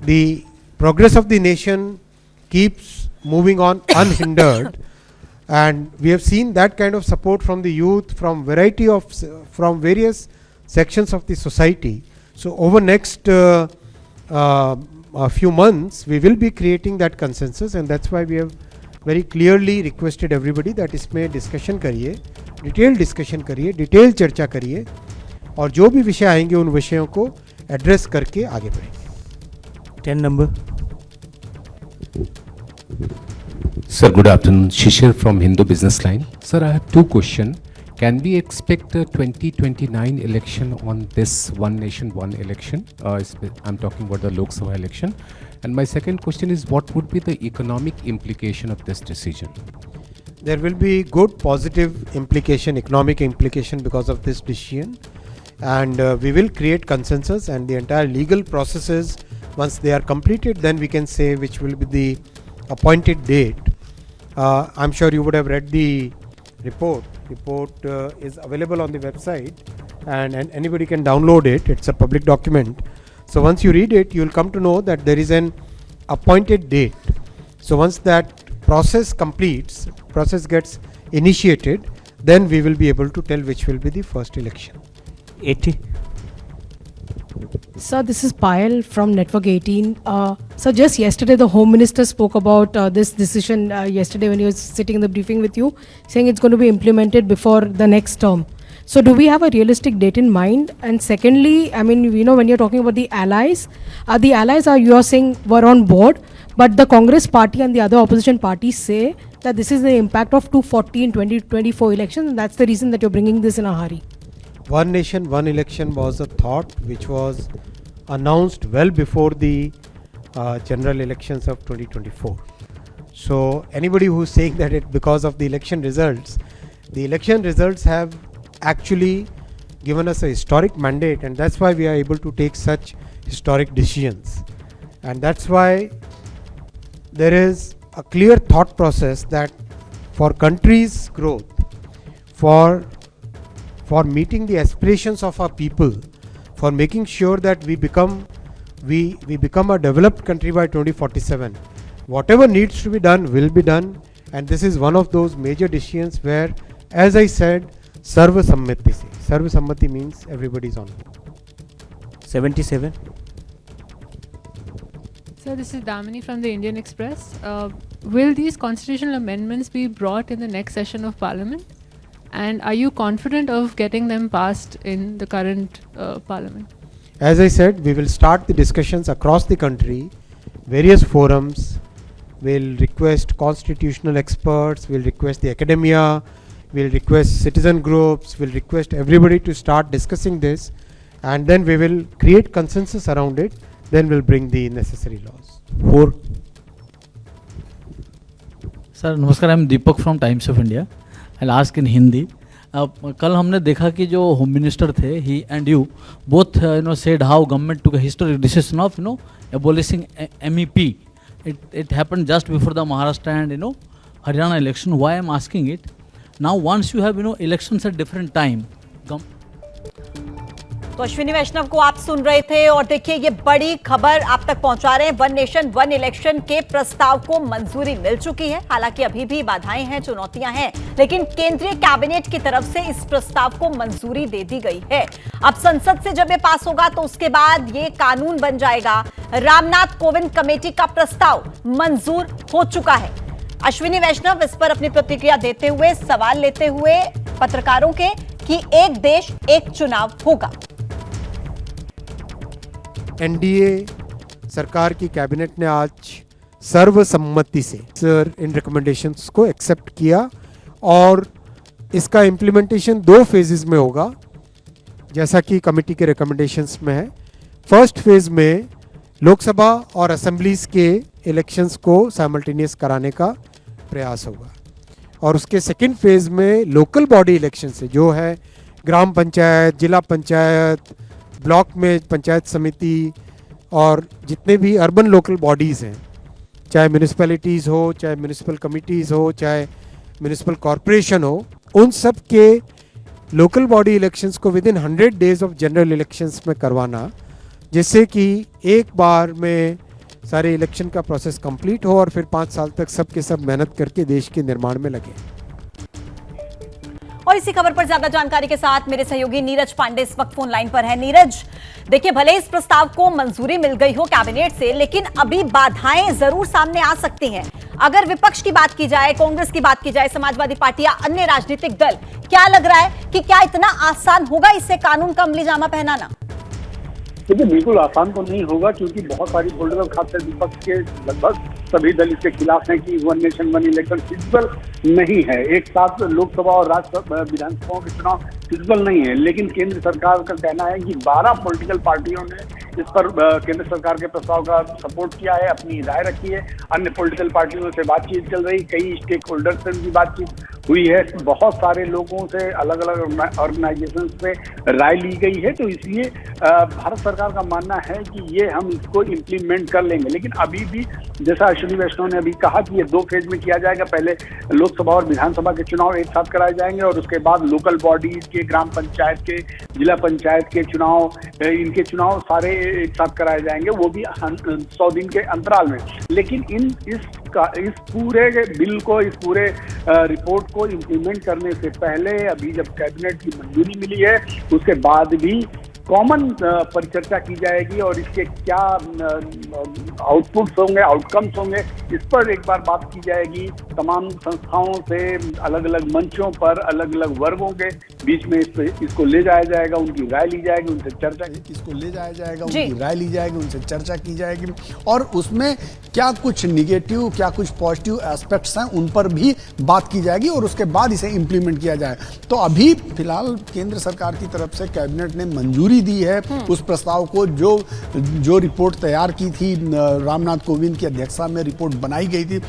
the progress of the nation keeps moving on unhindered. And we have seen that kind of support from the youth, from various sections of the society. So over next a few months, we will be creating that consensus, and that's why we have very clearly requested everybody that इसमें discussion करिए, detail discussion करिए, detail चर्चा करिए, और जो भी विषय आएंगे उन विषयों को एड्रेस करके आगे बढ़ेंगे। 10 number. Sir, good afternoon. Shishir from Hindu Business Line. Sir, I have two questions. Can we expect a 2029 election on this One Nation, One election? I'm talking about the Lok Sabha election. And my second question is, what would be the economic implication of this decision? There will be good positive implication, economic implication because of this decision, and we will create consensus, and the entire legal processes, once they are completed, then we can say which will be the appointed date. I'm sure you would have read the report. Report is available on the website, and anybody can download it. It's a public document. So once you read it, you will come to know that there is an appointed date. So once that process completes, process gets initiated, then we will be able to tell which will be the first election. 80. Sir, this is Payal from Network 18. So just yesterday the Home Minister spoke about this decision yesterday when he was sitting in the briefing with you, saying it's going to be implemented before the next term. So do we have a realistic date in mind? And secondly, I mean, you know, when you're talking about the allies are, you are saying, were on board, but the Congress party and the other opposition parties say that this is the impact of 240 in 2024 elections, and that's the reason that you're bringing this in a hurry. One nation, one election was a thought which was announced well before the general elections of 2024. So anybody who's saying that it because of the election results have actually given us a historic mandate, and that's why we are able to take such historic decisions. And that's why there is a clear thought process that for country's growth, for meeting the aspirations of our people, for making sure that we become a developed country by 2047, whatever needs to be done will be done. And this is one of those major decisions where, as I said, Sarva Sammati se. Sarva Sammati means everybody is on board. 77. Sir, this is Damini from the Indian Express. Will these constitutional amendments be brought in the next session of Parliament? And are you confident of getting them passed in the current Parliament? As I said, we will start the discussions across the country, various forums. We'll request constitutional experts, we'll request the academia, we'll request citizen groups, we'll request everybody to start discussing this, and then we will create consensus around it, then we'll bring the necessary laws. 4. Sir नमस्कार, I am Deepak from Times of India. I ask in Hindi. कल हमने देखा कि जो home minister थे, he and you both said how government took a historic decision of abolishing MEP. It happened just before the Maharashtra and Haryana election. Why I am asking it? Now once you have elections at different time. तो अश्विनी वैष्णव को आप सुन रहे थे, और देखिए ये बड़ी खबर आप तक पहुंचा रहे हैं। वन नेशन वन इलेक्शन के प्रस्ताव को मंजूरी मिल चुकी है। हालांकि अभी भी बाधाएं हैं, चुनौतियां हैं, लेकिन केंद्रीय कैबिनेट की तरफ से इस प्रस्ताव को मंजूरी दे दी गई है। अब संसद से जब ये पास होगा तो उसके बाद ये कानून बन जाएगा। रामनाथ कोविंद कमेटी का प्रस्ताव मंजूर हो चुका है। अश्विनी वैष्णव इस पर अपनी प्रतिक्रिया देते हुए, सवाल लेते हुए पत्रकारों के कि एक देश एक चुनाव होगा। एनडीए सरकार की कैबिनेट ने आज सर्वसम्मति से इन रिकमेंडेशंस को एक्सेप्ट किया, और इसका इम्प्लीमेंटेशन 2 फेजेस में होगा, जैसा कि कमेटी के रिकमेंडेशंस में है। फर्स्ट फेज में लोकसभा और असेंबलीज के इलेक्शंस को साइमल्टेनियस कराने का प्रयास होगा, और उसके सेकंड फेज में लोकल बॉडी इलेक्शन से, जो है ग्राम पंचायत, जिला पंचायत, ब्लॉक में पंचायत समिति, और जितने भी अर्बन लोकल बॉडीज़ हैं, चाहे म्यूनिसिपैलिटीज़ हो, चाहे म्यूनिसिपल कमिटीज़ हो, चाहे म्यूनिसिपल कॉरपोरेशन हो, उन सब के लोकल बॉडी इलेक्शंस को with in 100 days of general elections में करवाना, जिससे कि एक बार में सारे इलेक्शन का प्रोसेस कंप्लीट हो और फिर 5 साल तक सब के सब मेहनत करके देश के निर्माण में लगे। और इसी खबर पर ज्यादा जानकारी के साथ मेरे सहयोगी नीरज पांडे इस वक्त फोन लाइन पर है। नीरज, देखिए भले इस प्रस्ताव को मंजूरी मिल गई हो कैबिनेट से, लेकिन अभी बाधाएं जरूर सामने आ सकती हैं। अगर विपक्ष की बात की जाए, कांग्रेस की बात की जाए, समाजवादी पार्टी या अन्य राजनीतिक दल, क्या लग रहा है कि क्या इतना आसान होगा इससे कानून का अमली जामा पहनाना? देखिए बिल्कुल आसान तो नहीं होगा, क्योंकि बहुत सारी पॉलिटिकल खासकर विपक्ष के लगभग सभी दल इसके खिलाफ हैं कि one nation one election feasible नहीं है। एक साथ लोकसभा और राज्यसभा विधानसभाओं के चुनाव फिजिबल नहीं है। लेकिन केंद्र सरकार का कहना है कि 12 पॉलिटिकल पार्टियों ने इस पर केंद्र सरकार के प्रस्ताव का सपोर्ट किया है, अपनी राय रखी है। अन्य पॉलिटिकल पार्टियों से बातचीत चल रही, कई स्टेक होल्डर्स से भी बातचीत हुई है, बहुत सारे लोगों से अलग अलग ऑर्गेनाइजेशन में राय ली गई है। तो इसलिए भारत सरकार का मानना है कि ये हम इसको इम्प्लीमेंट कर लेंगे। लेकिन अभी भी जैसा अश्विनी वैष्णव ने अभी कहा कि ये 2 फेज में किया जाएगा। पहले लोकसभा और विधानसभा के चुनाव एक साथ कराए जाएंगे और उसके बाद लोकल बॉडीज के, ग्राम पंचायत के, जिला पंचायत के चुनाव, इनके चुनाव सारे एक साथ कराए जाएंगे, वो भी 100 दिन के अंतराल में। लेकिन इस पूरे बिल को, इस पूरे रिपोर्ट को इम्प्लीमेंट करने से पहले अभी जब कैबिनेट की मंजूरी मिली है, उसके बाद भी कॉमन परिचर्चा की जाएगी और इसके क्या आउटपुट्स होंगे, आउटकम्स होंगे, इस पर एक बार बात की जाएगी। तमाम संस्थाओं से, अलग अलग मंचों पर, अलग अलग वर्गों के बीच में इसको ले जाया जाएगा, उनकी राय ली जाएगी, उनसे चर्चा इसको ले जाया जाएगा, उनकी राय ली जाएगी, उनसे चर्चा की जाएगी और उसमें क्या कुछ निगेटिव, क्या कुछ पॉजिटिव एस्पेक्ट्स हैं, उन पर भी बात की जाएगी और उसके बाद इसे इम्प्लीमेंट किया जाए। तो अभी फिलहाल केंद्र सरकार की तरफ से कैबिनेट ने मंजूरी दी है उस प्रस्ताव को, जो रिपोर्ट तैयार की थी, रामनाथ कोविंद की अध्यक्षता में रिपोर्ट बनाई गई थी,